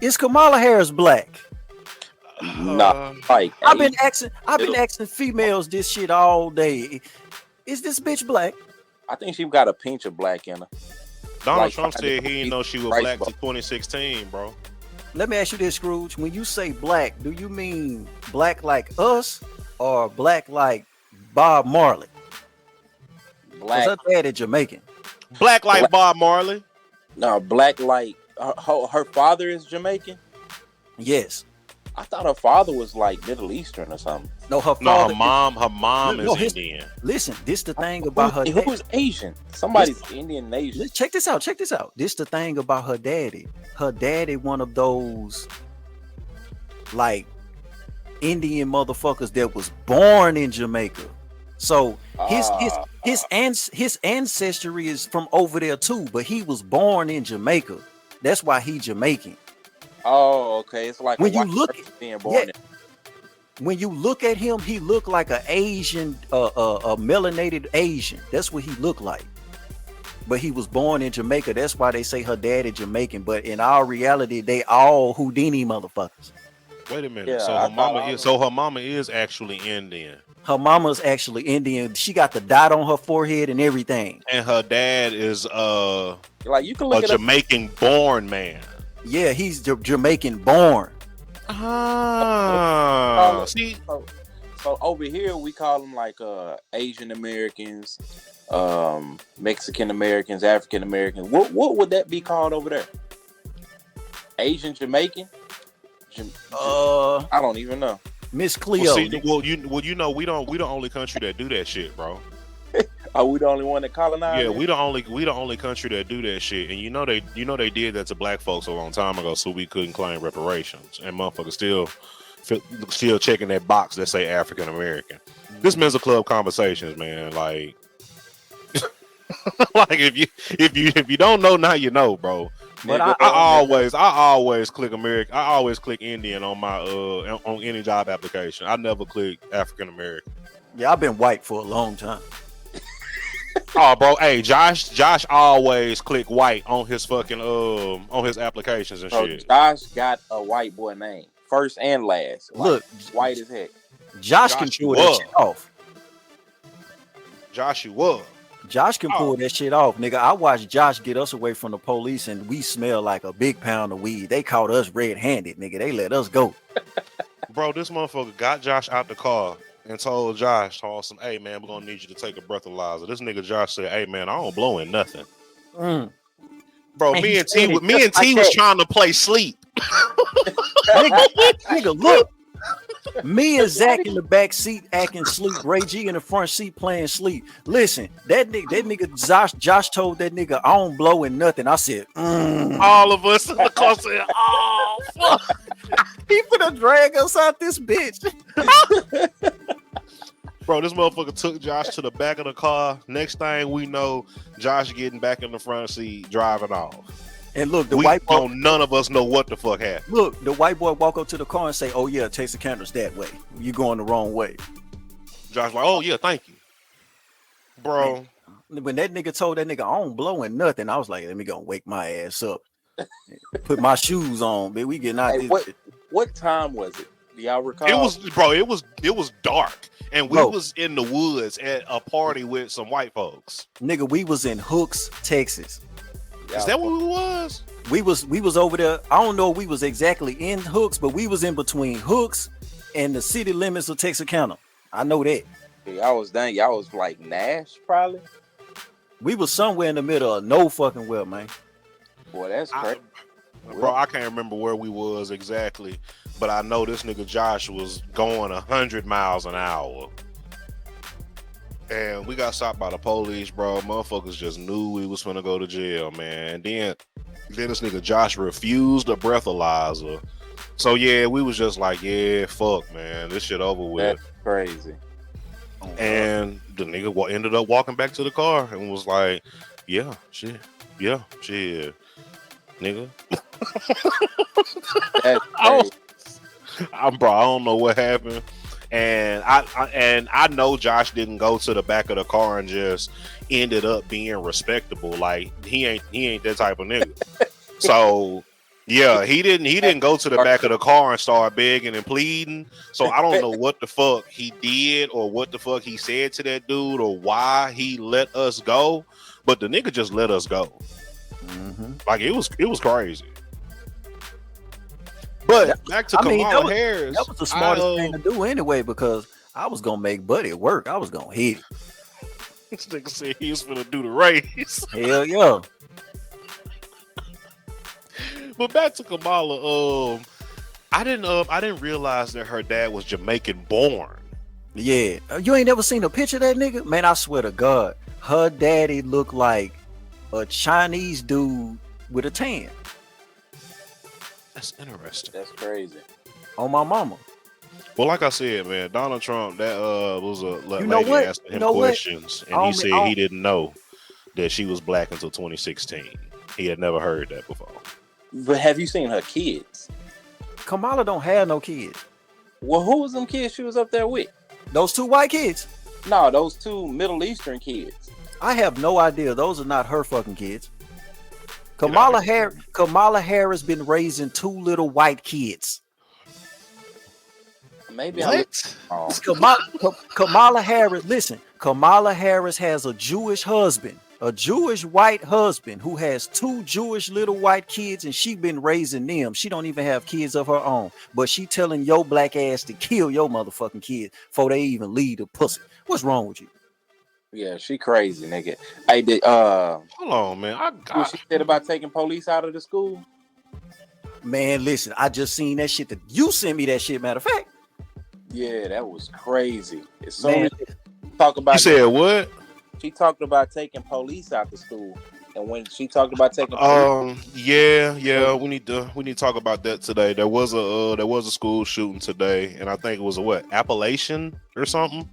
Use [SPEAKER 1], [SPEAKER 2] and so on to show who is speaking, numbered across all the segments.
[SPEAKER 1] Is Kamala Harris black?
[SPEAKER 2] Not like
[SPEAKER 1] I've been asking females this shit all day. Is this bitch black?
[SPEAKER 2] I think she got a pinch of black in her.
[SPEAKER 3] Donald Trump said he didn't know she was black till 2016, bro.
[SPEAKER 1] Let me ask you this, Scrooge. When you say black, do you mean black like us or black like Bob Marley?
[SPEAKER 2] Black.
[SPEAKER 1] Her dad is Jamaican.
[SPEAKER 3] Black like Bob Marley?
[SPEAKER 2] No, black like her father is Jamaican?
[SPEAKER 1] Yes.
[SPEAKER 2] I thought her father was like Middle Eastern or something.
[SPEAKER 1] No, her father.
[SPEAKER 3] Her mom is Indian.
[SPEAKER 1] Listen, this the thing about her.
[SPEAKER 2] Who's Asian? Somebody's Indian Asian.
[SPEAKER 1] Check this out. This the thing about her daddy. Her daddy, one of those like Indian motherfuckers that was born in Jamaica. So his ancestry is from over there too, but he was born in Jamaica. That's why he Jamaican.
[SPEAKER 2] Oh, okay. It's like
[SPEAKER 1] when you look at him, he looked like an Asian, a melanated Asian. That's what he looked like. But he was born in Jamaica. That's why they say her dad is Jamaican. But in our reality, they all Houdini motherfuckers.
[SPEAKER 3] Wait a minute. Yeah, so her mama is actually Indian.
[SPEAKER 1] Her mama's actually Indian. She got the dot on her forehead and everything.
[SPEAKER 3] And her dad is
[SPEAKER 2] like you can look
[SPEAKER 3] a Jamaican born man.
[SPEAKER 1] Yeah, he's Jamaican born.
[SPEAKER 2] See, so over here we call them like Asian Americans, Mexican Americans, African Americans. What would that be called over there? Asian Jamaican? I don't even know.
[SPEAKER 1] Miss Cleo.
[SPEAKER 3] You know, we the only country that do that shit, bro.
[SPEAKER 2] Are we the only one that colonized?
[SPEAKER 3] Yeah, we the only country that do that shit. And you know they did that to black folks a long time ago, so we couldn't claim reparations. And motherfuckers still checking that box that say African American. This men's a club conversations, man. Like, like if you don't know now, you know, bro. But I always click American. I always click Indian on my on any job application. I never click African American.
[SPEAKER 1] Yeah, I've been white for a long time.
[SPEAKER 3] Oh, bro, hey, Josh always click white on his fucking on his applications and shit.
[SPEAKER 2] Josh got a white boy name, first and last.
[SPEAKER 1] Look,
[SPEAKER 2] white as heck.
[SPEAKER 1] Josh can pull that shit off.
[SPEAKER 3] Josh can
[SPEAKER 1] pull that shit off, nigga. I watched Josh get us away from the police, and we smell like a big pound of weed. They caught us red-handed, nigga. They let us go.
[SPEAKER 3] Bro, this motherfucker got Josh out the car and told Josh, hey man, we're gonna need you to take a breathalyzer. This nigga Josh said, hey man, I don't blow in nothing. Bro, me and T was trying to play sleep.
[SPEAKER 1] nigga, look. Me and Zach in the back seat acting sleep. Ray G in the front seat playing sleep. Listen, that nigga Josh told that nigga, I don't blow in nothing. I said,
[SPEAKER 3] all of us in the car said, oh fuck.
[SPEAKER 1] He finna drag us out this bitch.
[SPEAKER 3] Bro, this motherfucker took Josh to the back of the car. Next thing we know, Josh getting back in the front seat, driving off.
[SPEAKER 1] And look, white boy,
[SPEAKER 3] none of us know what the fuck happened.
[SPEAKER 1] Look, the white boy walk up to the car and say, oh yeah, Texas cameras that way. You going the wrong way.
[SPEAKER 3] Josh like, oh yeah, thank you. Bro.
[SPEAKER 1] When that nigga told that nigga, I don't blow in nothing, I was like, let me go wake my ass up. Put my shoes on, man. We getting out this.
[SPEAKER 2] What time was it? Do y'all recall?
[SPEAKER 3] It was dark. And we was in the woods at a party with some white folks.
[SPEAKER 1] Nigga, we was in Hooks, Texas.
[SPEAKER 3] Is that what we was?
[SPEAKER 1] We was over there. I don't know if we was exactly in Hooks, but we was in between Hooks and the city limits of Texarkana. I know that.
[SPEAKER 2] Y'all was done. Y'all was like Nash, probably.
[SPEAKER 1] We was somewhere in the middle of no fucking well, man.
[SPEAKER 2] Boy, that's crazy.
[SPEAKER 3] Bro, I can't remember where we was exactly, but I know this nigga Josh was going 100 miles an hour. And we got stopped by the police, bro. Motherfuckers just knew we was finna go to jail, man. Then this nigga Josh refused a breathalyzer. So yeah, we was just like, yeah, fuck, man, this shit over with.
[SPEAKER 2] That's crazy.
[SPEAKER 3] And the nigga ended up walking back to the car and was like, yeah, shit, nigga. Bro, I don't know what happened. And I know Josh didn't go to the back of the car and just ended up being respectable. Like he ain't that type of nigga. So Yeah, he didn't go to the back of the car and start begging and pleading. So I don't know what the fuck he did or what the fuck he said to that dude or why he let us go. But the nigga just let us go. Like it was crazy. But back to Kamala Harris.
[SPEAKER 1] That was the smartest thing to do anyway, because I was gonna make Buddy work. I was gonna hit it.
[SPEAKER 3] This nigga said he was gonna do the race.
[SPEAKER 1] Hell yeah.
[SPEAKER 3] But back to Kamala, I didn't realize that her dad was Jamaican born.
[SPEAKER 1] Yeah, you ain't never seen a picture of that nigga? Man, I swear to God, her daddy looked like a Chinese dude with a tan.
[SPEAKER 3] That's interesting.
[SPEAKER 2] That's crazy.
[SPEAKER 1] On my mama.
[SPEAKER 3] Well, like I said, man, Donald Trump, that was a lady
[SPEAKER 1] what?
[SPEAKER 3] asking him questions, and he said he didn't know that she was black until 2016. He had never heard that before.
[SPEAKER 2] But have you seen her kids?
[SPEAKER 1] Kamala don't have no kids.
[SPEAKER 2] Well, who was them kids she was up there with?
[SPEAKER 1] Those two white kids.
[SPEAKER 2] No, those two Middle Eastern kids.
[SPEAKER 1] I have no idea. Those are not her fucking kids. Kamala Harris been raising two little white kids.
[SPEAKER 2] Maybe
[SPEAKER 1] Kamala Harris. Listen, Kamala Harris has a Jewish husband, a Jewish white husband who has two Jewish little white kids, and she been raising them. She don't even have kids of her own, but she telling your black ass to kill your motherfucking kids before they even leave the pussy. What's wrong with you?
[SPEAKER 2] Yeah, she crazy, nigga. Hey,
[SPEAKER 3] hold on, man.
[SPEAKER 2] What she said about taking police out of the school?
[SPEAKER 1] Man, listen, I just seen that shit. That you sent me that shit. Matter of fact.
[SPEAKER 2] Yeah, that was crazy. As soon as talk about,
[SPEAKER 3] you said what?
[SPEAKER 2] She talked about taking police out the school, and when she talked about taking,
[SPEAKER 3] yeah, we need to talk about that today. There was a school shooting today, and I think it was Appalachian or something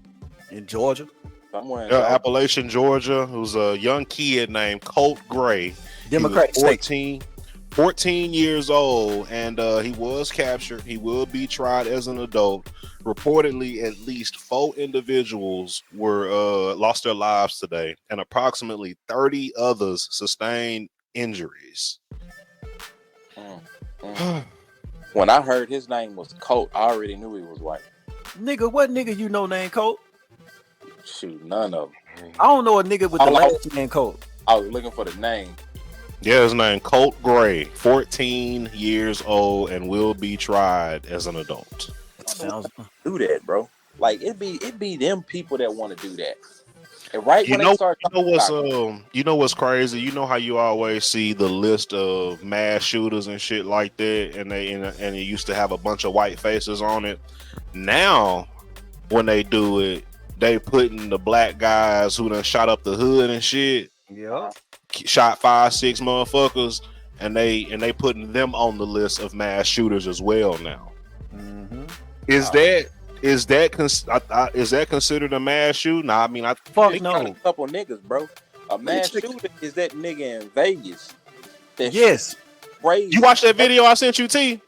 [SPEAKER 1] in Georgia.
[SPEAKER 2] Somewhere in
[SPEAKER 3] Appalachian, Georgia. It was a young kid named Colt Gray.
[SPEAKER 1] Democratic
[SPEAKER 3] state. 14 years old, and he was captured. He will be tried as an adult. Reportedly, at least 4 individuals were lost their lives today, and approximately 30 others sustained injuries.
[SPEAKER 2] When I heard his name was Colt, I already knew he was white.
[SPEAKER 1] Nigga, what nigga you know named Colt?
[SPEAKER 2] Shoot, none of them.
[SPEAKER 1] I don't know a nigga with the last name Colt.
[SPEAKER 2] I was looking for the name.
[SPEAKER 3] Yeah, his name Colt Gray, 14 years old, and will be tried as an adult.
[SPEAKER 1] Sounds
[SPEAKER 2] do that, bro. Like it be them people that want to do that. And right
[SPEAKER 3] you
[SPEAKER 2] when
[SPEAKER 3] know,
[SPEAKER 2] they start,
[SPEAKER 3] you know what's crazy? You know how you always see the list of mass shooters and shit like that, and it used to have a bunch of white faces on it. Now, when they do it, they putting the black guys who done shot up the hood and shit.
[SPEAKER 1] Yeah.
[SPEAKER 3] Shot 5-6 motherfuckers, and they putting them on the list of mass shooters as well now.
[SPEAKER 1] Mm-hmm.
[SPEAKER 3] Is that considered a mass shooting? Nah, I mean, I
[SPEAKER 1] fuck no.
[SPEAKER 2] A couple niggas, bro. A mass shooter is that nigga in Vegas.
[SPEAKER 1] Yes.
[SPEAKER 2] Crazy.
[SPEAKER 3] You watched that video I sent you, T?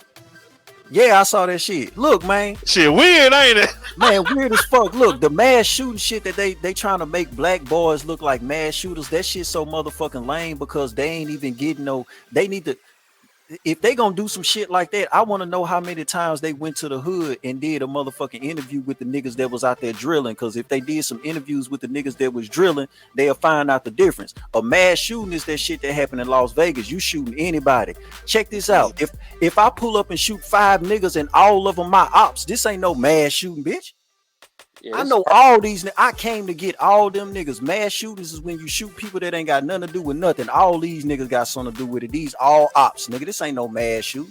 [SPEAKER 1] Yeah, I saw that shit. Look, man.
[SPEAKER 3] Shit weird, ain't it?
[SPEAKER 1] Man, weird as fuck. Look, the mass shooting shit that they trying to make black boys look like mass shooters, that shit so motherfucking lame because they ain't even getting no, they need to, if they gonna do some shit like that, I want to know how many times they went to the hood and did a motherfucking interview with the niggas that was out there drilling. Because if they did some interviews with the niggas that was drilling, they'll find out the difference. A mass shooting is that shit that happened in Las Vegas. You shooting anybody. Check this out. If I pull up and shoot 5 niggas and all of them my ops, this ain't no mass shooting, bitch. Yeah, I know all these. I came to get all them niggas. Mass shootings is when you shoot people that ain't got nothing to do with nothing. All these niggas got something to do with it. These all ops, nigga. This ain't no mass shoot.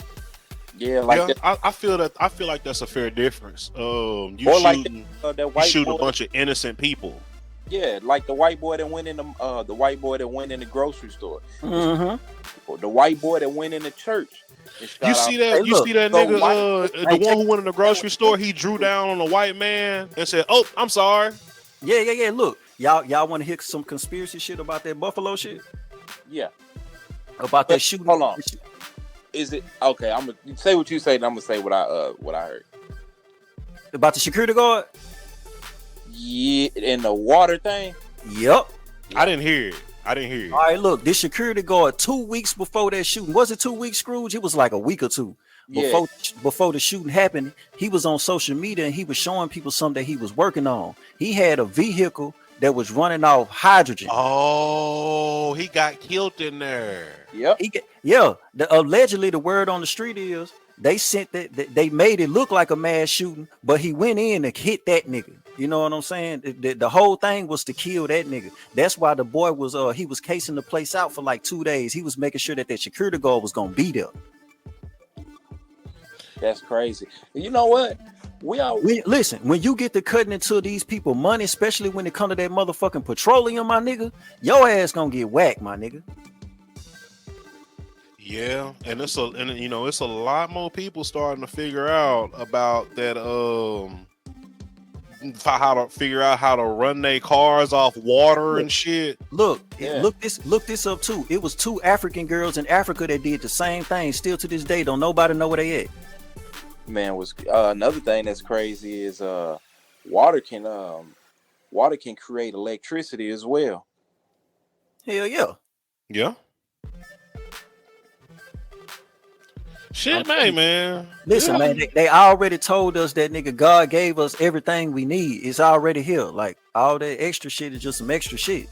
[SPEAKER 2] Yeah, like
[SPEAKER 3] I feel like that's a fair difference. You shoot a bunch of innocent people.
[SPEAKER 2] Yeah, like the white boy that went in the grocery store.
[SPEAKER 1] Mm-hmm.
[SPEAKER 2] The white boy that went in the church.
[SPEAKER 3] You see that? You see that nigga? The one who went in the grocery store. He drew down on a white man and said, "Oh, I'm sorry."
[SPEAKER 1] Yeah. Look, y'all want to hear some conspiracy shit about that Buffalo shit?
[SPEAKER 2] Yeah.
[SPEAKER 1] About that shooting.
[SPEAKER 2] Hold on. Is it okay? I'm gonna say what you say, and I'm gonna say what I heard
[SPEAKER 1] about the security guard.
[SPEAKER 2] Yeah, and the water thing.
[SPEAKER 1] Yep.
[SPEAKER 3] I didn't hear it. I didn't hear
[SPEAKER 1] All
[SPEAKER 3] you.
[SPEAKER 1] right, look, this security guard 2 weeks before that shooting, was it 2 weeks, Scrooge? It was like a week or two
[SPEAKER 2] Yeah.
[SPEAKER 1] before the shooting happened. He was on social media and he was showing people something that he was working on. He had a vehicle that was running off hydrogen.
[SPEAKER 3] Oh, he got killed in there.
[SPEAKER 2] Yep.
[SPEAKER 1] Allegedly the word on the street is they sent they made it look like a mass shooting, but he went in and hit that nigga. You know what I'm saying? The whole thing was to kill that nigga. That's why the boy was he was casing the place out for like 2 days. He was making sure that security guard was gonna be there.
[SPEAKER 2] That's crazy. You know what?
[SPEAKER 1] Listen, when you get to cutting into these people money, especially when it come to that motherfucking petroleum, my nigga, your ass gonna get whacked, my nigga.
[SPEAKER 3] Yeah, and it's a lot more people starting to figure out about that how to figure out how to run their cars off water and shit.
[SPEAKER 1] Look this up too. It was 2 African girls in Africa that did the same thing. Still to this day, don't nobody know where they at.
[SPEAKER 2] Man, was another thing that's crazy is water can create electricity as well.
[SPEAKER 1] Hell yeah.
[SPEAKER 3] Yeah. Shit, man.
[SPEAKER 1] Listen, man, they already told us that nigga God gave us everything we need. It's already here. Like all that extra shit is just some extra shit.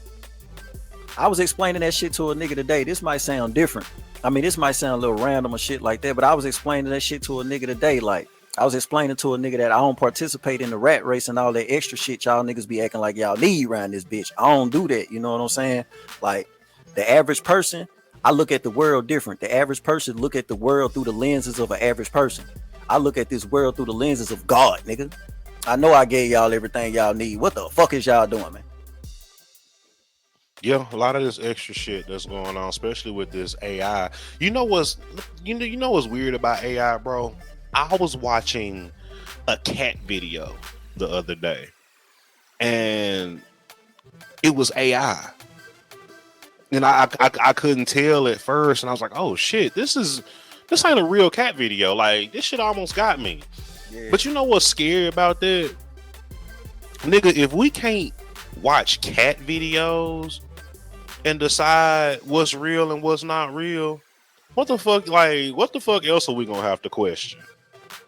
[SPEAKER 1] I was explaining that shit to a nigga today. This might sound different. I mean, this might sound a little random or shit like that, but I was explaining that shit to a nigga today. Like I was explaining to a nigga that I don't participate in the rat race and all that extra shit y'all niggas be acting like y'all need around this bitch. I don't do that. You know what I'm saying? Like the average person, I look at the world different. The average person look at the world through the lenses of an average person. I look at this world through the lenses of God, nigga. I know I gave y'all everything y'all need. What the fuck is y'all doing, man?
[SPEAKER 3] Yeah, a lot of this extra shit that's going on, especially with this AI. You know what's weird about AI, bro? I was watching a cat video the other day, and it was AI. And I couldn't tell at first, and I was like, "Oh shit, this ain't a real cat video." Like this shit almost got me. Yeah. But you know what's scary about that, nigga? If we can't watch cat videos and decide what's real and what's not real, what the fuck else are we gonna have to question?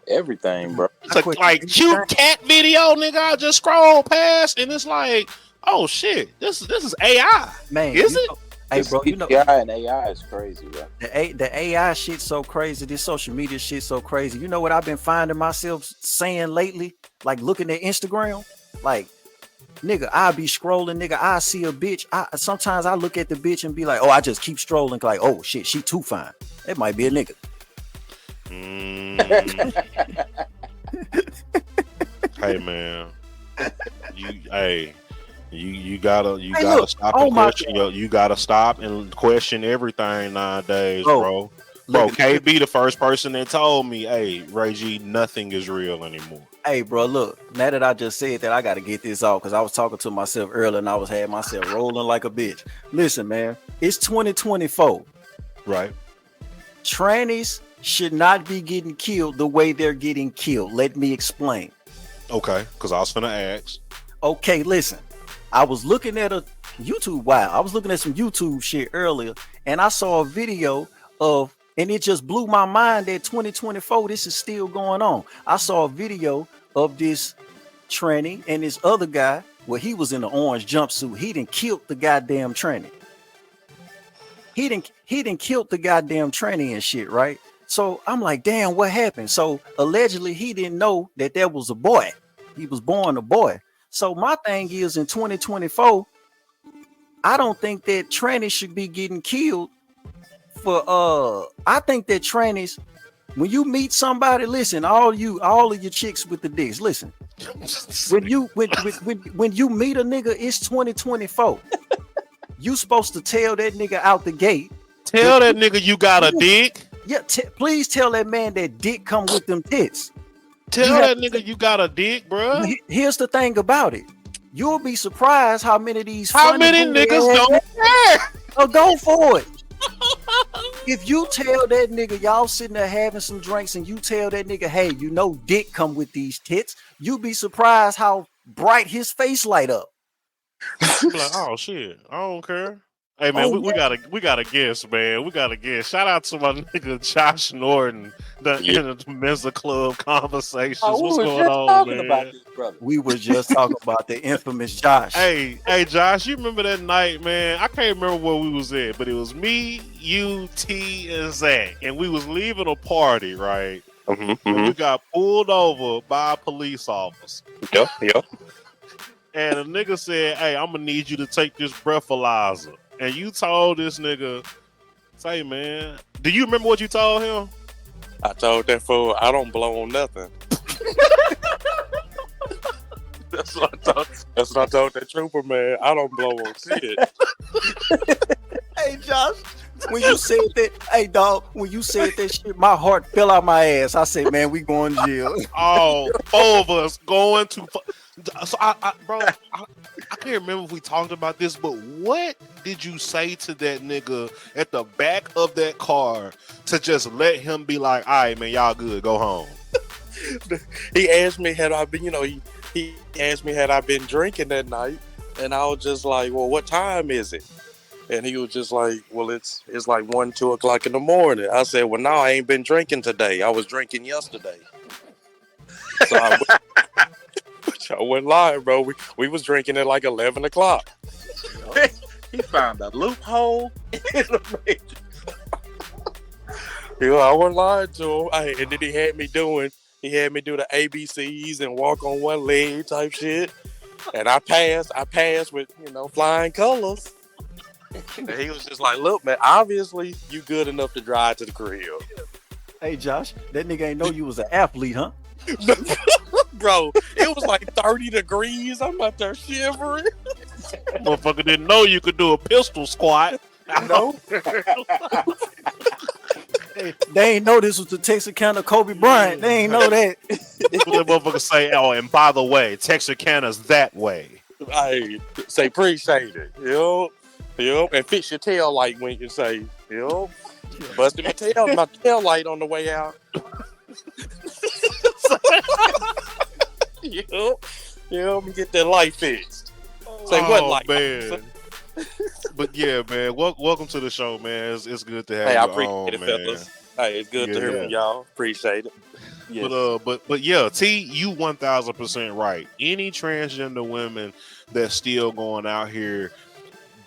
[SPEAKER 2] Everything, bro.
[SPEAKER 3] It's like cute cat video, nigga. I just scroll past, and it's like, oh shit, this is AI,
[SPEAKER 1] man.
[SPEAKER 3] Is it?
[SPEAKER 1] Hey, bro, you know
[SPEAKER 2] AI and AI is crazy, bro.
[SPEAKER 1] The AI shit so crazy. This social media shit so crazy. You know what I've been finding myself saying lately? Like looking at Instagram, like, nigga, I be scrolling, nigga. I see a bitch. Sometimes I look at the bitch and be like, oh, I just keep strolling, like, oh shit, she too fine. It might be a nigga.
[SPEAKER 3] Hey man, you gotta stop and question. You gotta stop and question everything nowadays, bro. Bro, KB the first person that told me, hey, Ray G, nothing is real anymore.
[SPEAKER 1] Hey, bro, look, now that I just said that, I got to get this off because I was talking to myself earlier and I had myself rolling like a bitch. Listen, man, it's 2024.
[SPEAKER 3] Right.
[SPEAKER 1] Trannies should not be getting killed the way they're getting killed. Let me explain.
[SPEAKER 3] Okay, because I was finna ask.
[SPEAKER 1] Okay, listen. I was looking at a YouTube, I was looking at some YouTube shit earlier and I saw a video of, and it just blew my mind that 2024, this is still going on. I saw a video of this tranny and this other guy where he was in an orange jumpsuit. He done killed the goddamn tranny. He done killed the goddamn tranny and shit, right? So I'm like, damn, what happened? So allegedly he didn't know that there was a boy. He was born a boy. So my thing is in 2024, I don't think that trannies should be getting killed for I think that trannies, when you meet somebody, listen, all of your chicks with the dicks, listen. when you meet a nigga, it's 2024. You supposed to tell that nigga out the gate.
[SPEAKER 3] Tell that nigga you got a dick.
[SPEAKER 1] Yeah, please tell that man that dick come with them tits.
[SPEAKER 3] Tell that nigga you got a dick, bro.
[SPEAKER 1] Here's the thing about it. You'll be surprised how many of these
[SPEAKER 3] niggas don't care.
[SPEAKER 1] Oh, go for it. If you tell that nigga y'all sitting there having some drinks and you tell that nigga, hey, you know dick come with these tits, you'll be surprised how bright his face light up.
[SPEAKER 3] Like, oh shit, I don't care. Hey man,
[SPEAKER 2] Oh,
[SPEAKER 3] we got a guest, man. We got a guest. Shout out to my nigga Josh Norton, the
[SPEAKER 2] yeah.
[SPEAKER 3] in the Mensa Club conversations.
[SPEAKER 2] Oh,
[SPEAKER 3] What's
[SPEAKER 2] we were
[SPEAKER 3] going
[SPEAKER 2] just
[SPEAKER 3] on,
[SPEAKER 2] talking about
[SPEAKER 3] man?
[SPEAKER 2] this, brother.
[SPEAKER 1] We were just talking about the infamous Josh.
[SPEAKER 3] Hey, Josh, you remember that night, man? I can't remember where we was at, but it was me, you, T, and Zach, and we was leaving a party, right? And we got pulled over by a police officer.
[SPEAKER 2] Yep.
[SPEAKER 3] And a nigga said, "Hey, I'm gonna need you to take this breathalyzer." And you told this nigga, "Say, man, do you remember what you told him?"
[SPEAKER 4] I told that fool, I don't blow on nothing. That's what I told that trooper, man. I don't blow on shit.
[SPEAKER 1] Hey, Josh, when you said that, hey, dog, when you said that shit, my heart fell out my ass. I said, man, we going to jail.
[SPEAKER 3] Oh, four of us going to. So bro, I can't remember if we talked about this, but what did you say to that nigga at the back of that car to just let him be like, "All right, man, y'all good, go home"?
[SPEAKER 4] He asked me had I been, he asked me had I been drinking that night, and I was just like, well, what time is it? And he was just like, well, it's like 1, 2 o'clock in the morning. I said, well, no, I ain't been drinking today. I was drinking yesterday. So I wouldn't lie, bro. We was drinking at like 11 o'clock.
[SPEAKER 2] He found a loophole in the matrix.
[SPEAKER 4] I wouldn't lie to him. And then he had me do the ABCs and walk on one leg type shit. And I passed with, flying colors. And he was just like, look, man, obviously you good enough to drive to the crib.
[SPEAKER 1] Hey, Josh, that nigga ain't know you was an athlete, huh?
[SPEAKER 4] Bro, it was like 30 degrees. I'm out there shivering.
[SPEAKER 3] Motherfucker didn't know you could do a pistol squat.
[SPEAKER 4] No.
[SPEAKER 1] Hey, they ain't know this was the Texarkana Kobe Bryant. They ain't know that.
[SPEAKER 3] That motherfucker say, "Oh, and by the way, Texarkana's that way."
[SPEAKER 4] I say appreciate it. Yep. And fix your tail light when you say, yep. Busted my tail light on the way out. Yep. Let me get that light fixed. Say what light?
[SPEAKER 3] Man. But yeah, man. Welcome to the show, man. It's good to have
[SPEAKER 4] Hey,
[SPEAKER 3] you
[SPEAKER 4] I appreciate
[SPEAKER 3] on,
[SPEAKER 4] it,
[SPEAKER 3] man.
[SPEAKER 4] fellas. Hey, it's good to hear from y'all. Appreciate it.
[SPEAKER 3] Yes. But yeah, T, you 1000% right. Any transgender women that's still going out here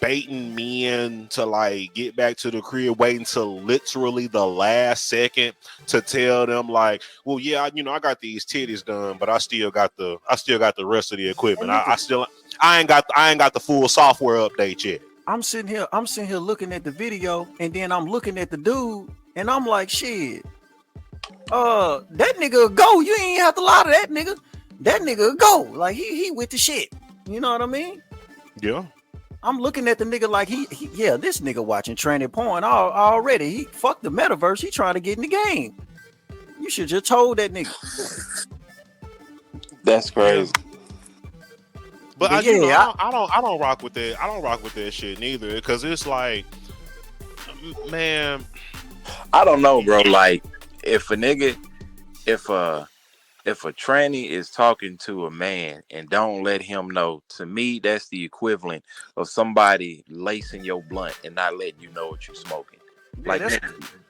[SPEAKER 3] baiting men to like get back to the crib, waiting till literally the last second to tell them like, well, yeah, I got these titties done, but I still got the rest of the equipment. I ain't got the full software update yet.
[SPEAKER 1] I'm sitting here looking at the video, and then I'm looking at the dude, and I'm like, shit. That nigga go. You ain't have to lie to that nigga. That nigga go. Like he with the shit. You know what I mean?
[SPEAKER 3] Yeah.
[SPEAKER 1] I'm looking at the nigga like this nigga watching training porn already. He fucked the metaverse. He trying to get in the game. You should just told that nigga.
[SPEAKER 2] That's crazy.
[SPEAKER 3] But I don't rock with that. I don't rock with that shit neither, because it's like, man,
[SPEAKER 2] I don't know, bro. Like, if a tranny is talking to a man and don't let him know, to me, that's the equivalent of somebody lacing your blunt and not letting you know what you're smoking.
[SPEAKER 1] Yeah,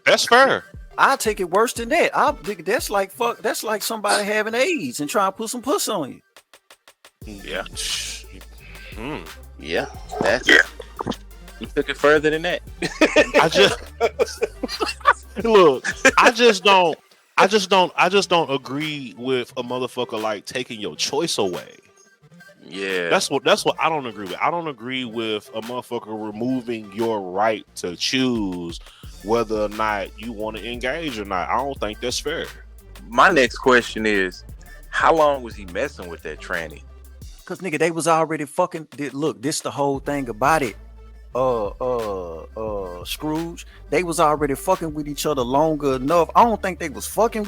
[SPEAKER 3] that's fair.
[SPEAKER 1] I take it worse than that. That's like fuck. That's like somebody having AIDS and trying to put some puss on you.
[SPEAKER 2] Yeah. Yeah. You took it further than that.
[SPEAKER 3] I just don't agree with a motherfucker like taking your choice away.
[SPEAKER 2] Yeah.
[SPEAKER 3] That's what I don't agree with. I don't agree with a motherfucker removing your right to choose whether or not you want to engage or not. I don't think that's fair.
[SPEAKER 2] My next question is, how long was he messing with that tranny?
[SPEAKER 1] Cause nigga, they was already fucking. Look, this the whole thing about it. Scrooge, they was already fucking with each other longer enough. I don't think they was fucking,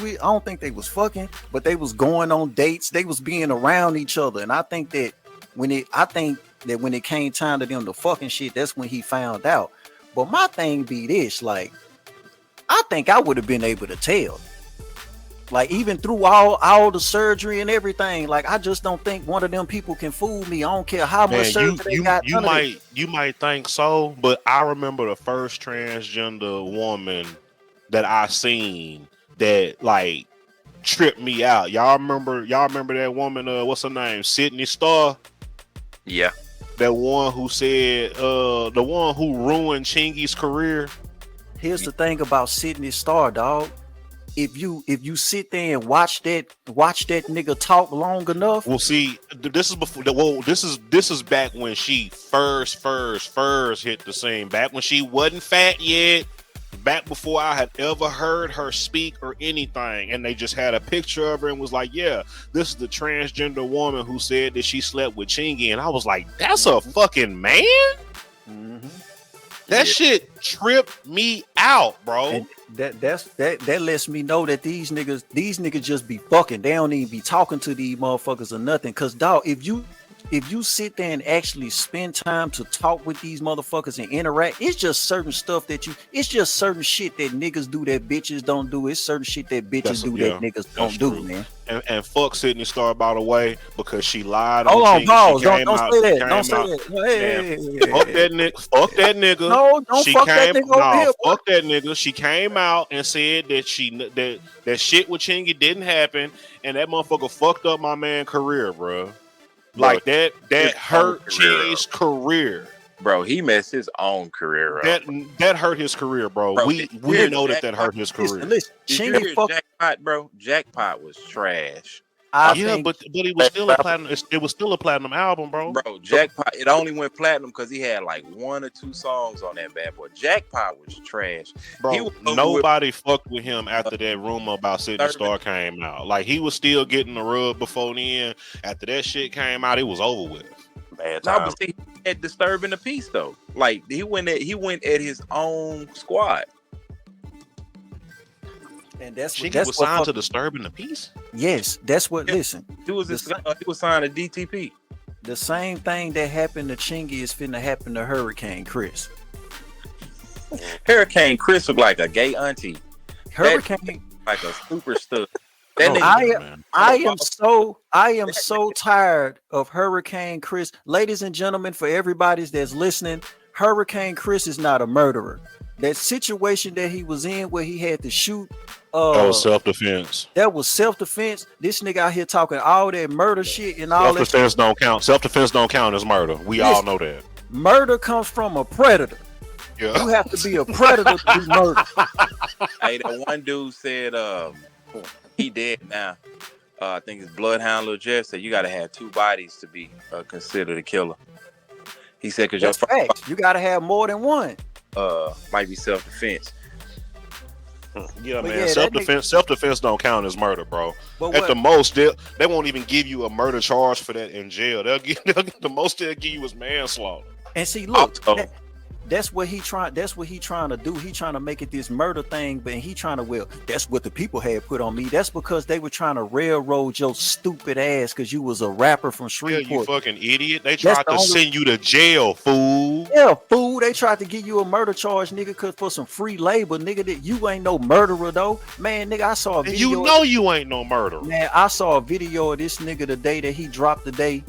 [SPEAKER 1] but they was going on dates. They was being around each other, and I think that when it came time to them to fucking shit, that's when he found out. But my thing be this, like, I think I would have been able to tell. Like even through all the surgery and everything, like I just don't think one of them people can fool me. I don't care how much
[SPEAKER 3] Man,
[SPEAKER 1] surgery they got.
[SPEAKER 3] you might think so, but I remember the first transgender woman that I seen that like tripped me out. Y'all remember that woman? What's her name? Sydney Starr.
[SPEAKER 2] Yeah.
[SPEAKER 3] That one who said, the one who ruined Chingy's career.
[SPEAKER 1] Here's the thing about Sydney Starr, dog. If you sit there and watch that nigga talk long enough.
[SPEAKER 3] Well, see, this is before. Well, this is back when she first hit the scene. Back when she wasn't fat yet. Back before I had ever heard her speak or anything, and they just had a picture of her and was like, "Yeah, this is the transgender woman who said that she slept with Chingy," and I was like, "That's a fucking man."
[SPEAKER 1] Mm-hmm.
[SPEAKER 3] That shit tripped me out, bro.
[SPEAKER 1] And that lets me know that these niggas just be fucking. They don't even be talking to these motherfuckers or nothing. Cause dog, if you sit there and actually spend time to talk with these motherfuckers and interact, it's just certain stuff it's just certain shit that niggas do that bitches don't do. It's certain shit that bitches that niggas don't do, man.
[SPEAKER 3] And fuck Sydney Starr, by the way, because she lied.
[SPEAKER 1] Hold on, pause. Don't say that.
[SPEAKER 3] Don't say that. Fuck that nigga. Fuck that nigga.
[SPEAKER 1] No, don't fuck that nigga over here.
[SPEAKER 3] Fuck that nigga. She came out and said that that shit with Chingy didn't happen, and that motherfucker fucked up my man career, bro. Like that hurt Chingy's career.
[SPEAKER 2] Bro, he messed his own career up.
[SPEAKER 3] That hurt his career, bro. We know that hurt his career.
[SPEAKER 1] Listen,
[SPEAKER 2] Chingy Jackpot, bro. Jackpot was trash.
[SPEAKER 3] But it was still a platinum. It was still a platinum album, bro.
[SPEAKER 2] Bro, Jackpot. It only went platinum because he had like 1 or 2 songs on that bad boy. Jackpot was trash,
[SPEAKER 3] bro. Nobody fucked with him after that rumor about Sydney Starr came out. Like he was still getting the rub before then. After that shit came out, it was over with.
[SPEAKER 2] No, but see, he had Disturbing the Peace though. Like he went at his own squad.
[SPEAKER 1] And that's
[SPEAKER 3] was signed to Disturbing the Peace.
[SPEAKER 1] Yes, that's what. Listen,
[SPEAKER 2] he was signed to DTP.
[SPEAKER 1] The same thing that happened to Chingy is finna happen to Hurricane Chris.
[SPEAKER 2] Hurricane Chris looked like a gay auntie.
[SPEAKER 1] Hurricane
[SPEAKER 2] like a super stud.
[SPEAKER 1] I am so tired of Hurricane Chris. Ladies and gentlemen, for everybody that's listening, Hurricane Chris is not a murderer. That situation that he was in where he had to shoot
[SPEAKER 3] that was self-defense.
[SPEAKER 1] That was self-defense. This nigga out here talking all that murder shit and all that.
[SPEAKER 3] Self-defense don't count. Self-defense don't count as murder. We all know that.
[SPEAKER 1] Murder comes from a predator. Yeah. You have to be a predator to do murder.
[SPEAKER 2] Hey, that one dude said he dead now. I think it's Bloodhound Lil Jeff said you got to have 2 bodies to be considered a killer. He said because
[SPEAKER 1] that's facts. You got to have more than one.
[SPEAKER 2] Might be self-defense.
[SPEAKER 3] Yeah, but man. Self-defense don't count as murder, bro. At the most, they won't even give you a murder charge for that in jail. The most they'll give you is manslaughter.
[SPEAKER 1] And see, look, that's what he trying to do. He trying to make it this murder thing, but he trying to that's what the people had put on me. That's because they were trying to railroad your stupid ass because you was a rapper from Shreveport.
[SPEAKER 3] Yeah, you fucking idiot. They tried to send you to jail, fool.
[SPEAKER 1] Yeah, fool. They tried to give you a murder charge, nigga, cause for some free labor, nigga. That you ain't no murderer though, man. Nigga, I saw a video.
[SPEAKER 3] You know you ain't no murderer,
[SPEAKER 1] man. I saw a video of this nigga the day that he dropped the day.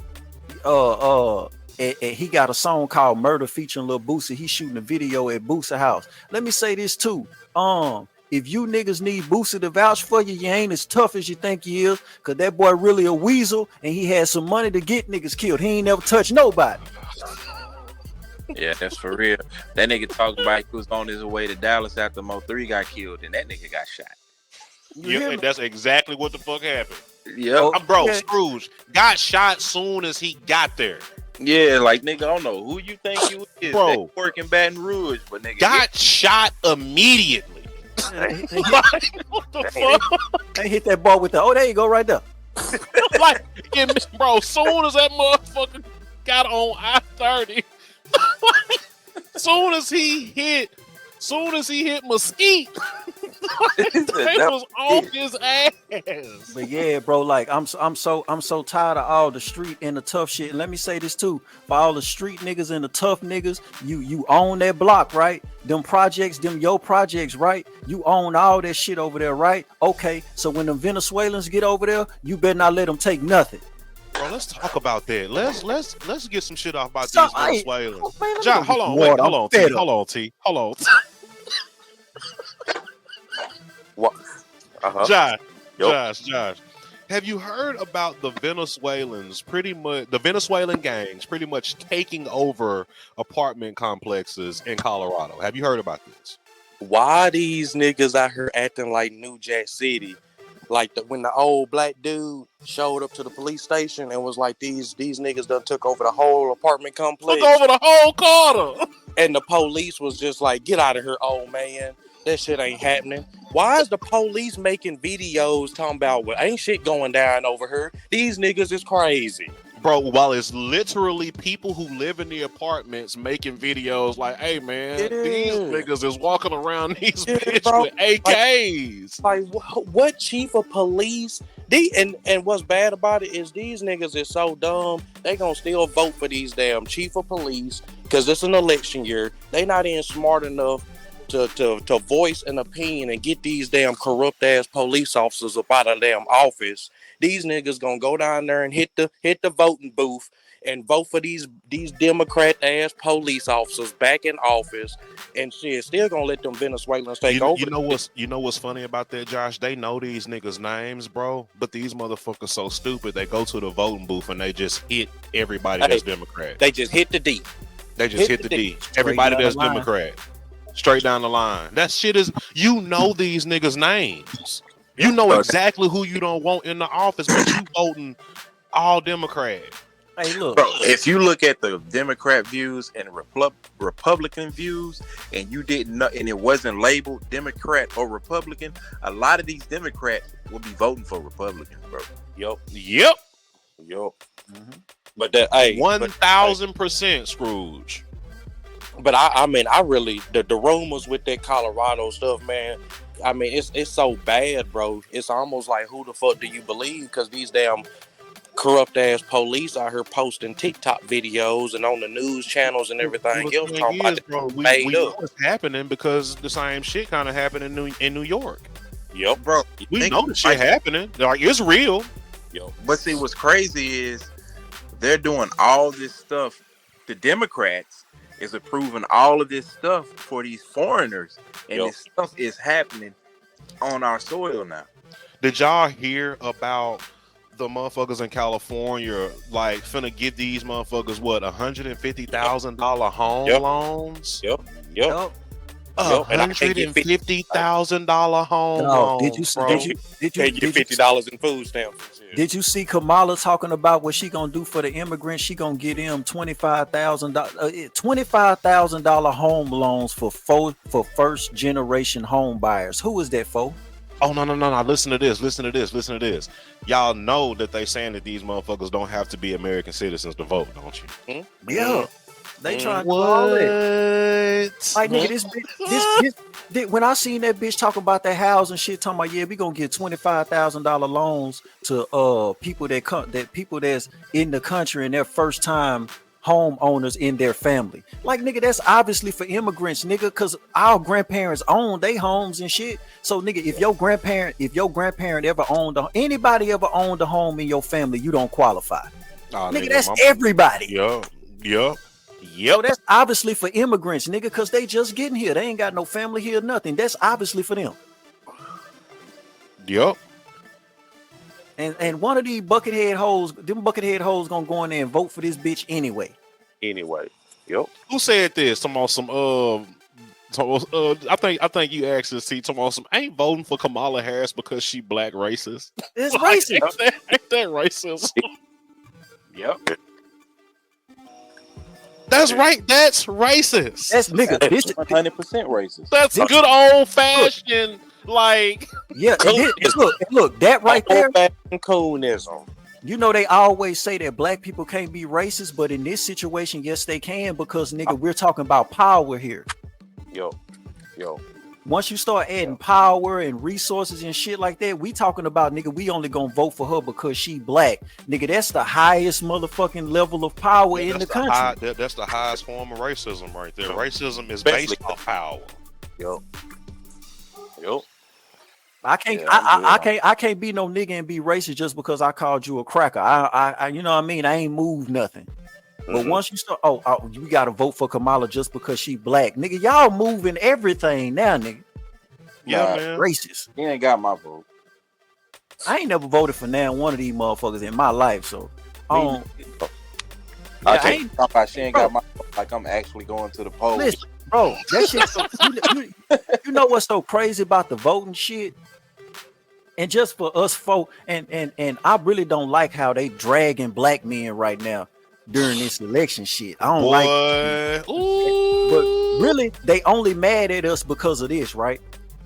[SPEAKER 1] And he got a song called Murder featuring Lil Boosie. He's shooting a video at Boosie house. Let me say this too. If you niggas need Boosie to vouch for you, you ain't as tough as you think you is. Cause that boy really a weasel and he had some money to get niggas killed. He ain't never touched nobody.
[SPEAKER 2] Yeah, that's for real. That nigga talking about he was on his way to Dallas after Mo3 got killed and that nigga got shot.
[SPEAKER 3] Yeah, that's exactly what the fuck happened.
[SPEAKER 2] Yeah.
[SPEAKER 3] Bro, Scrooge got shot soon as he got there.
[SPEAKER 2] Yeah, like nigga, I don't know who you think you is, bro. Working Baton Rouge, but nigga
[SPEAKER 3] got shot immediately.
[SPEAKER 1] What the fuck? They hit that ball with there you go, right there.
[SPEAKER 3] Bro, soon as that motherfucker got on I-30, soon as he hit Mesquite, They was off his ass.
[SPEAKER 1] But yeah, bro, like I'm so tired of all the street and the tough shit. And let me say this too, for all the street niggas and the tough niggas, you own that block, right? Them projects, them your projects, right? You own all that shit over there, right? Okay, so when the Venezuelans get over there, you better not let them take nothing.
[SPEAKER 3] Bro, let's talk about that. Let's get some shit off about
[SPEAKER 1] So,
[SPEAKER 3] these Venezuelans.
[SPEAKER 1] oh, man,
[SPEAKER 3] John, hold on, wait, hold on, T.
[SPEAKER 1] fed up.
[SPEAKER 3] Hold on, T. Hold on.
[SPEAKER 4] What?
[SPEAKER 3] Josh. Have you heard about the Venezuelans the Venezuelan gangs pretty much taking over apartment complexes in Colorado? Have you heard about this?
[SPEAKER 4] Why these niggas out here acting like New Jack City? Like when the old black dude showed up to the police station and was like, these niggas done took over the whole apartment complex.
[SPEAKER 3] Took over the whole Carter.
[SPEAKER 4] And the police was just like, get out of here, old man. That shit ain't happening. Why is the police making videos talking about, well, ain't shit going down over here? These niggas is crazy.
[SPEAKER 3] Bro, while it's literally people who live in the apartments making videos like, hey, man, these niggas is walking around these bitches with AKs.
[SPEAKER 4] Like what chief of police? And what's bad about it is these niggas is so dumb, they gonna still vote for these damn chief of police because it's an election year. They not even smart enough to voice an opinion and get these damn corrupt ass police officers up out of damn office. These niggas gonna go down there and hit the voting booth and vote for these Democrat ass police officers back in office, and shit still gonna let them Venezuelans take over.
[SPEAKER 3] You know what's funny about that, Josh? They know these niggas' names, bro, but these motherfuckers so stupid. They go to the voting booth and they just hit everybody that's Democrat.
[SPEAKER 4] They just hit the D.
[SPEAKER 3] They just hit the D. Everybody that's Democrat. Straight down the line. That shit is, you know these niggas' names. You know exactly who you don't want in the office, but you voting all Democrat.
[SPEAKER 1] Hey, look.
[SPEAKER 2] Bro, if you look at the Democrat views and Republican views, and you didn't know, and it wasn't labeled Democrat or Republican, a lot of these Democrats will be voting for Republicans, bro.
[SPEAKER 3] Yep.
[SPEAKER 4] Mm-hmm. But that,
[SPEAKER 3] 1,000% Scrooge.
[SPEAKER 4] But I mean, I really the rumors with that Colorado stuff, man. I mean, it's so bad, bro. It's almost like, who the fuck do you believe? Because these damn corrupt ass police out here posting TikTok videos and on the news channels and everything else.
[SPEAKER 3] We know what's happening because the same shit kind of happened in New York.
[SPEAKER 4] Yep,
[SPEAKER 2] bro.
[SPEAKER 3] We know the shit happening. Like, it's real.
[SPEAKER 4] Yo,
[SPEAKER 2] but see, what's crazy is they're doing all this stuff. The Democrats is approving all of this stuff for these foreigners, and this stuff is happening on our soil now.
[SPEAKER 3] Did y'all hear about the motherfuckers in California like finna get these motherfuckers $150,000 home loans?
[SPEAKER 4] Yep.
[SPEAKER 3] $150,000 home loans.
[SPEAKER 1] Did you
[SPEAKER 4] get $50 in food stamps?
[SPEAKER 1] Did you see Kamala talking about what she gonna do for the immigrants? She gonna get them $25,000 home loans for first generation home buyers. Who is that for?
[SPEAKER 3] Oh no! Listen to this. Y'all know that they saying that these motherfuckers don't have to be American citizens to vote, don't you?
[SPEAKER 4] Mm-hmm.
[SPEAKER 1] Yeah. They trying to
[SPEAKER 3] call
[SPEAKER 1] it. Like, nigga, this when I seen that bitch talking about that house and shit, talking about, yeah, we gonna get $25,000 loans to people that's in the country and their first time homeowners in their family. Like, nigga, that's obviously for immigrants, nigga, because our grandparents owned their homes and shit. So, nigga, if your grandparent ever anybody ever owned a home in your family, you don't qualify. Nigga, that's everybody.
[SPEAKER 3] Yep.
[SPEAKER 1] So that's obviously for immigrants, nigga, because they just getting here. They ain't got no family here, nothing. That's obviously for them.
[SPEAKER 3] Yep.
[SPEAKER 1] And one of these buckethead hoes gonna go in there and vote for this bitch anyway.
[SPEAKER 4] Yep.
[SPEAKER 3] Who said this? I think you asked this. Ain't voting for Kamala Harris because she black racist.
[SPEAKER 1] It's racist.
[SPEAKER 3] Ain't that racist?
[SPEAKER 2] Yep.
[SPEAKER 3] That's right. That's racist.
[SPEAKER 1] That's nigga.
[SPEAKER 2] 100% racist.
[SPEAKER 3] That's good old fashioned, like.
[SPEAKER 1] Yeah. Look, that right there.
[SPEAKER 4] Coolism.
[SPEAKER 1] You know, they always say that black people can't be racist, but in this situation, yes, they can, because nigga, we're talking about power here.
[SPEAKER 4] Yo.
[SPEAKER 1] Once you start adding power and resources and shit like that, we talking about, nigga, we only gonna vote for her because she black. Nigga, that's the highest motherfucking level of power in the country.
[SPEAKER 3] That's the highest form of racism right there. Racism is
[SPEAKER 2] Especially
[SPEAKER 3] based off power.
[SPEAKER 4] Yup.
[SPEAKER 1] I can't, I can't be no nigga and be racist just because I called you a cracker. I you know what I mean? I ain't moved nothing. But once you start, you gotta vote for Kamala just because she black, nigga. Y'all moving everything now, nigga.
[SPEAKER 3] Yeah, man.
[SPEAKER 1] Racist.
[SPEAKER 2] He ain't got my vote.
[SPEAKER 1] I ain't never voted for now one of these motherfuckers in my life, so I don't.
[SPEAKER 2] I
[SPEAKER 1] Yeah,
[SPEAKER 2] can't talk about she ain't got my vote like I'm actually going to the polls.
[SPEAKER 1] Listen, bro, that shit. You know what's so crazy about the voting shit? And just for us folk, and I really don't like how they dragging black men right now during this election shit. I don't like it. But really, they only mad at us because of this, right?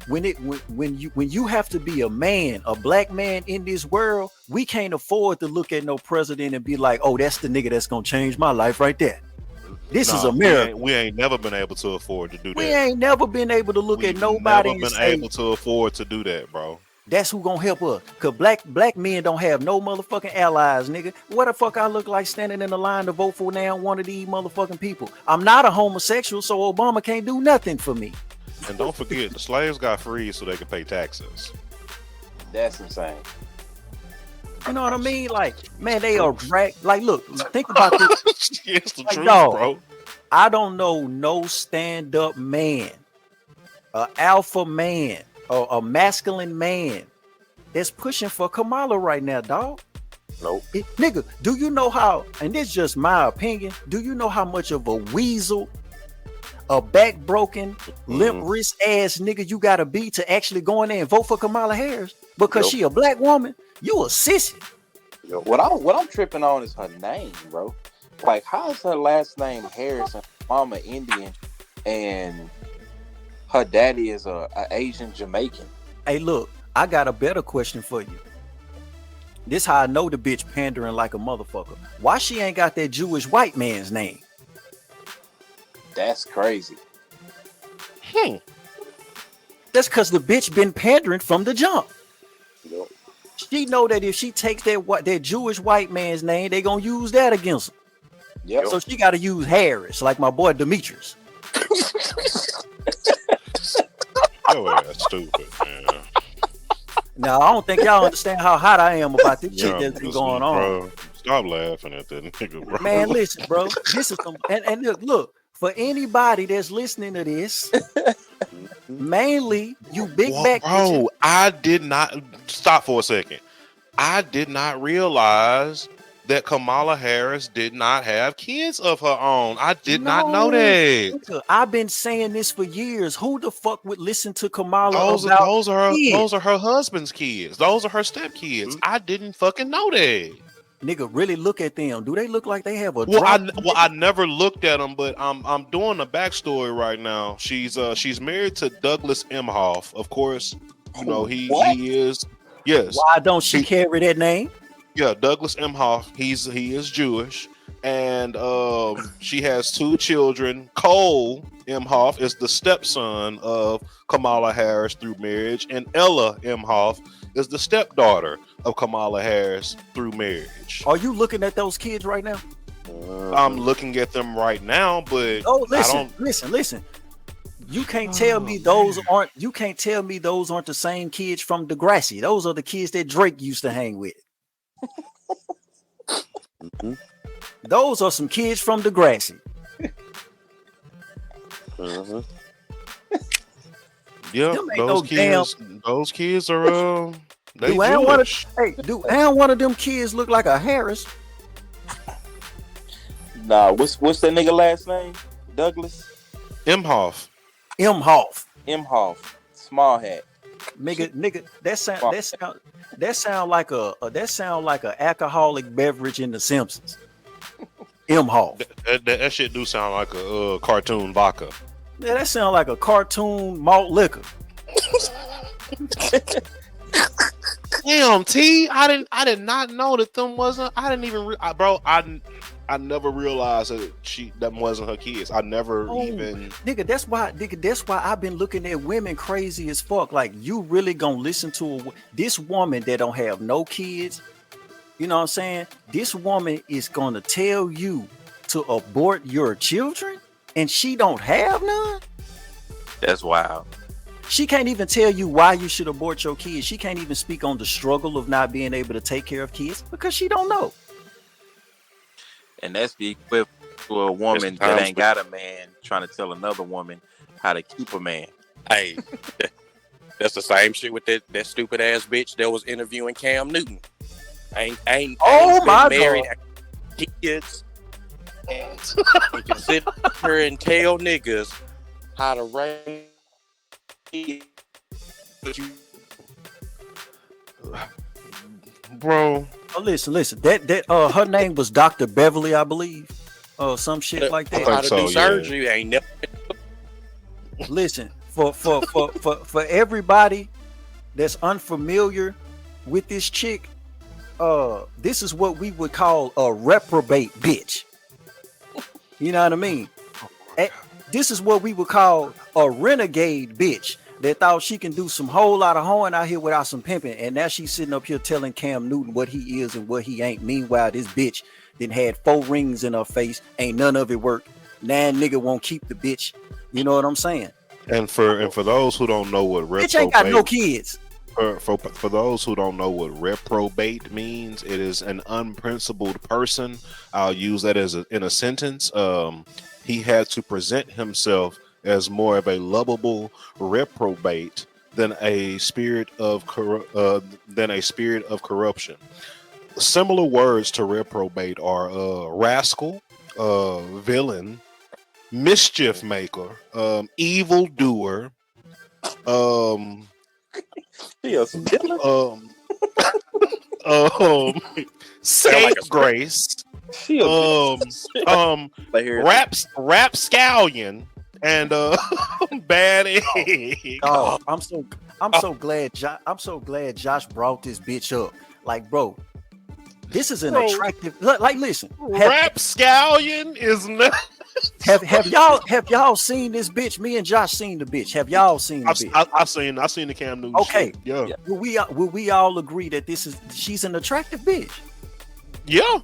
[SPEAKER 1] When you have to be a man, a black man in this world, we can't afford to look at no president and be like, oh, that's the nigga that's gonna change my life right there. This is America.
[SPEAKER 3] We ain't never been able to afford to do that.
[SPEAKER 1] We ain't never been able to look at nobody and say,
[SPEAKER 3] able to afford to do that, bro.
[SPEAKER 1] that's who gonna help us. Cause black men don't have no motherfucking allies, nigga. What the fuck I look like standing in the line to vote for now one of these motherfucking people? I'm not a homosexual, so Obama can't do nothing for me.
[SPEAKER 3] And don't forget, the slaves got freed so they could pay taxes.
[SPEAKER 2] That's insane.
[SPEAKER 1] You know what I mean? Like, man, they are like, look, think about this.
[SPEAKER 3] It's the
[SPEAKER 1] Like,
[SPEAKER 3] truth,
[SPEAKER 1] dog,
[SPEAKER 3] bro.
[SPEAKER 1] I don't know no stand-up man, a alpha man, or a masculine man that's pushing for Kamala right now, dog.
[SPEAKER 4] Nope.
[SPEAKER 1] Nigga, do you know how, and this is just my opinion, do you know how much of a weasel, a back broken, limp wrist ass nigga you gotta be to actually go in there and vote for Kamala Harris because she a black woman? You a sissy.
[SPEAKER 2] What I'm tripping on is her name, bro. Like, how is her last name Harris and mama Indian and her daddy is a Asian Jamaican?
[SPEAKER 1] Hey, look, I got a better question for you. This how I know the bitch pandering like a motherfucker. Why she ain't got that Jewish white man's name?
[SPEAKER 2] That's crazy.
[SPEAKER 1] That's because the bitch been pandering from the jump.
[SPEAKER 2] Yep.
[SPEAKER 1] She know that if she takes that Jewish white man's name, they gonna use that against her.
[SPEAKER 2] Yep.
[SPEAKER 1] So she gotta use Harris, like my boy Demetrius.
[SPEAKER 3] Your ass stupid, man.
[SPEAKER 1] Now I don't think y'all understand how hot I am about this shit that's been
[SPEAKER 3] Listen,
[SPEAKER 1] going on.
[SPEAKER 3] bro, stop laughing at that nigga, bro.
[SPEAKER 1] Man, listen, bro. This is some and look, for anybody that's listening to this, mainly you big back
[SPEAKER 3] bro, I did not stop for a second. I did not realize that Kamala Harris did not have kids of her own. I did not know that.
[SPEAKER 1] I've been saying this for years. Who the fuck would listen to Kamala?
[SPEAKER 3] Those are her husband's kids. Those are her stepkids. I didn't fucking know that.
[SPEAKER 1] Nigga, really look at them. Do they look like they have a
[SPEAKER 3] I never looked at them, but I'm doing a backstory right now. She's married to Douglas Imhoff. Of course, you know he is. Yes.
[SPEAKER 1] Why don't she carry that name?
[SPEAKER 3] Yeah, Douglas Imhoff. He is Jewish, and she has 2 children. Cole Imhoff is the stepson of Kamala Harris through marriage, and Ella Imhoff is the stepdaughter of Kamala Harris through marriage.
[SPEAKER 1] Are you looking at those kids right now?
[SPEAKER 3] I'm looking at them right now, but
[SPEAKER 1] listen. You can't tell me those aren't. You can't tell me those aren't the same kids from Degrassi. Those are the kids that Drake used to hang with. Those are some kids from Degrassi.
[SPEAKER 3] Yeah, those kids are they Jewish.
[SPEAKER 1] Do one of them kids look like a Harris?
[SPEAKER 2] Nah, what's that nigga last name? Douglas
[SPEAKER 3] Imhoff.
[SPEAKER 2] Imhoff. Small hat.
[SPEAKER 1] Nigga, that sound like a alcoholic beverage in The Simpsons. Imhoff.
[SPEAKER 3] That shit do sound like a cartoon vodka.
[SPEAKER 1] Yeah, that sound like a cartoon malt liquor.
[SPEAKER 3] Damn, T. I did not know that them wasn't. I didn't even, bro. I never realized that wasn't her kids. I never even.
[SPEAKER 1] Nigga, that's why I've been looking at women crazy as fuck. Like, you really gonna listen to this woman that don't have no kids? You know what I'm saying? This woman is gonna tell you to abort your children, and she don't have none.
[SPEAKER 2] That's wild.
[SPEAKER 1] She can't even tell you why you should abort your kids. She can't even speak on the struggle of not being able to take care of kids because she don't know.
[SPEAKER 2] And that's the equivalent to a woman that ain't got a man trying to tell another woman how to keep a man.
[SPEAKER 4] Hey, that's the same shit with that stupid ass bitch that was interviewing Cam Newton. Ain't
[SPEAKER 1] my
[SPEAKER 4] been married,
[SPEAKER 1] God.
[SPEAKER 4] kids, and can sit here and tell niggas how to raise.
[SPEAKER 3] Bro,
[SPEAKER 1] Oh, listen. That her name was Dr. Beverly, I believe. Some shit like that.
[SPEAKER 4] How to
[SPEAKER 3] so,
[SPEAKER 4] do
[SPEAKER 3] yeah.
[SPEAKER 4] surgery ain't never.
[SPEAKER 1] Listen, for everybody that's unfamiliar with this chick, this is what we would call a reprobate bitch. You know what I mean? This is what we would call a renegade bitch that thought she can do some whole lot of hoeing out here without some pimping, and now she's sitting up here telling Cam Newton what he is and what he ain't. Meanwhile, this bitch then had 4 rings in her face, ain't none of it worked. Now nigga won't keep the bitch. You know what I'm saying?
[SPEAKER 3] and for those who don't know what
[SPEAKER 1] Bitch ain't got no
[SPEAKER 3] reprobate,
[SPEAKER 1] kids.
[SPEAKER 3] for those who don't know what reprobate means, it is an unprincipled person. I'll use that in a sentence. He had to present himself as more of a lovable reprobate than a spirit of corruption. Similar words to reprobate are rascal, villain, mischief maker, evil doer,
[SPEAKER 2] She a villain?
[SPEAKER 3] scapegrace,
[SPEAKER 2] She a villain.
[SPEAKER 3] rapscallion, and bad egg.
[SPEAKER 1] Oh, I'm so glad Josh brought this bitch up. Like, bro, this is an attractive. Like, listen,
[SPEAKER 3] Rapscallion is not.
[SPEAKER 1] have y'all seen this bitch? Me and Josh seen the bitch. Have y'all seen the bitch?
[SPEAKER 3] I've seen the Cam Newton.
[SPEAKER 1] Okay,
[SPEAKER 3] shit. Yeah.
[SPEAKER 1] Will we all agree that she's an attractive bitch?
[SPEAKER 3] Yeah.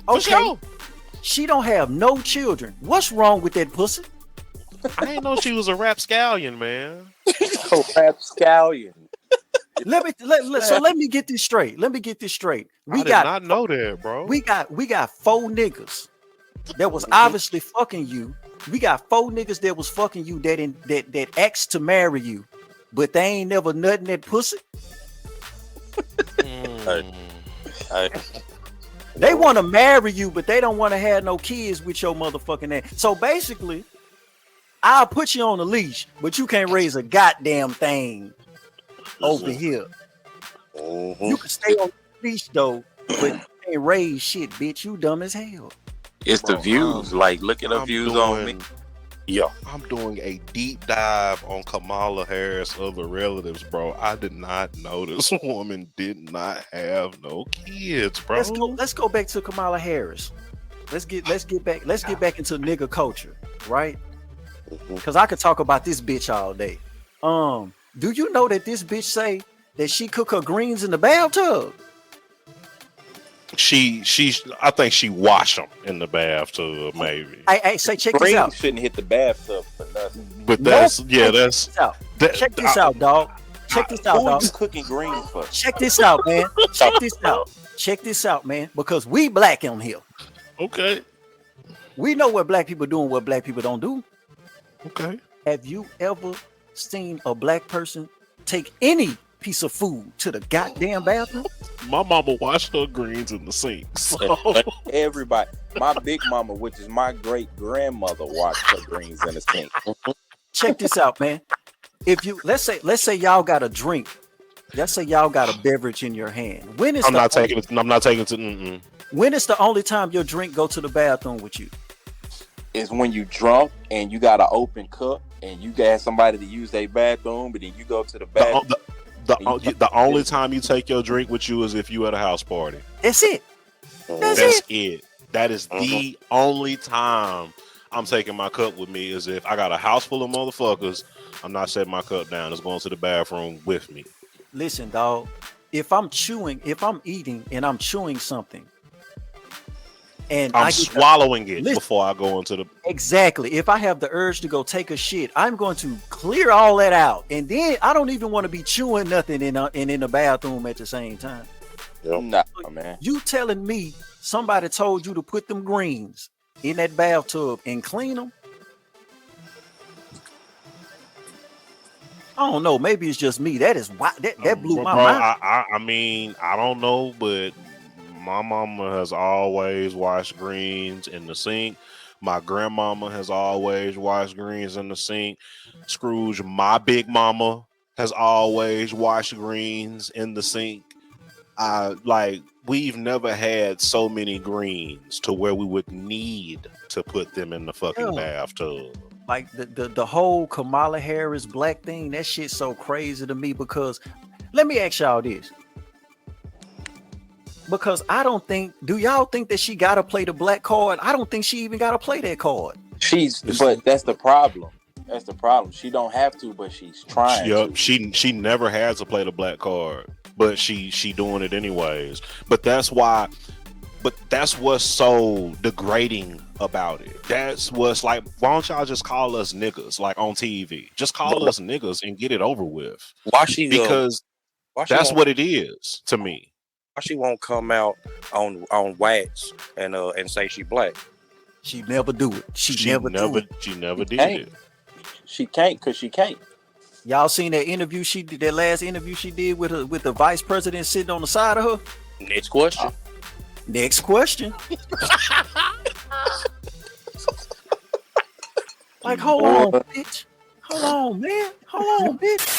[SPEAKER 3] For
[SPEAKER 1] Okay,
[SPEAKER 3] sure.
[SPEAKER 1] she don't have no children. What's wrong with that pussy?
[SPEAKER 3] I didn't know she was a rapscallion, man.
[SPEAKER 2] A rapscallion.
[SPEAKER 1] Let me get this straight. I did
[SPEAKER 3] not know that, bro.
[SPEAKER 1] We got 4 niggas that was obviously fucking you. We got 4 niggas that was fucking you that asked to marry you, but they ain't never nutting that pussy. They want to marry you, but they don't want to have no kids with your motherfucking ass. So basically, I'll put you on a leash, but you can't raise a goddamn thing over here. You can stay on the leash though, but you can't raise shit, bitch. You dumb as hell.
[SPEAKER 2] It's the views. Like, look at the views on me.
[SPEAKER 3] Yeah, I'm doing a deep dive on Kamala Harris' other relatives, bro. I did not know this woman did not have no kids, bro.
[SPEAKER 1] Let's go back to Kamala Harris. Let's get back into nigga culture, right? Because I could talk about this bitch all day. Do you know that this bitch say that she cook her greens in the bathtub?
[SPEAKER 3] I think she washed them in the bathtub, maybe.
[SPEAKER 1] I say check this out.
[SPEAKER 2] Shouldn't hit the bathtub for nothing.
[SPEAKER 3] But
[SPEAKER 1] check this out, dog. Check this out, dog.
[SPEAKER 2] Who you cooking greens for?
[SPEAKER 1] Check this out, man. Check this out, man. Because we black on here.
[SPEAKER 3] Okay.
[SPEAKER 1] We know what black people do and what black people don't do.
[SPEAKER 3] Okay.
[SPEAKER 1] Have you ever seen a black person take any piece of food to the goddamn bathroom?
[SPEAKER 3] My mama washed her greens in the sink. So.
[SPEAKER 2] Everybody, my big mama, which is my great grandmother, washed her greens in the sink.
[SPEAKER 1] Check this out, man. If you let's say y'all got a drink, let's say y'all got a beverage in your hand. I'm not taking it. When is the only time your drink go to the bathroom with you?
[SPEAKER 2] Is when you drunk and you got an open cup and you got somebody to use their bathroom, but then you go to the bathroom.
[SPEAKER 3] The only time you take your drink with you is if you at a house party.
[SPEAKER 1] That's it.
[SPEAKER 3] That's it. That is the only time I'm taking my cup with me is if I got a house full of motherfuckers. I'm not setting my cup down. It's going to the bathroom with me.
[SPEAKER 1] Listen, dog. If I'm eating and I'm chewing something, and
[SPEAKER 3] I'm swallowing it before I go into the.
[SPEAKER 1] Exactly. If I have the urge to go take a shit, I'm going to clear all that out, and then I don't even want to be chewing nothing in the bathroom at the same time.
[SPEAKER 2] Yep. Nah, man.
[SPEAKER 1] You telling me somebody told you to put them greens in that bathtub and clean them? I don't know. Maybe it's just me. That is why that blew my mind.
[SPEAKER 3] I mean, I don't know, but my mama has always washed greens in the sink. My grandmama has always washed greens in the sink. Scrooge, my big mama, has always washed greens in the sink. We've never had so many greens to where we would need to put them in the fucking bathtub.
[SPEAKER 1] Like the whole Kamala Harris black thing, that shit's so crazy to me because let me ask y'all this. Because I don't think, do y'all think that she gotta play the black card? I don't think she even gotta play that card.
[SPEAKER 2] But that's the problem. That's the problem. She don't have to, but she's trying.
[SPEAKER 3] Yep, she never had to play the black card, but she doing it anyways. But that's what's so degrading about it. That's what's like, why don't y'all just call us niggas like on TV? Just call us niggas and get it over with. Because that's what it is to me.
[SPEAKER 4] Why she won't come out on wax and say she black?
[SPEAKER 1] She never do it. She never did it.
[SPEAKER 2] She can't because she can't.
[SPEAKER 1] Y'all seen that interview she did, that last interview she did with the vice president sitting on the side of her?
[SPEAKER 4] Next question.
[SPEAKER 1] Next question. Like, hold on, bitch. Hold on, man. Hold on, bitch.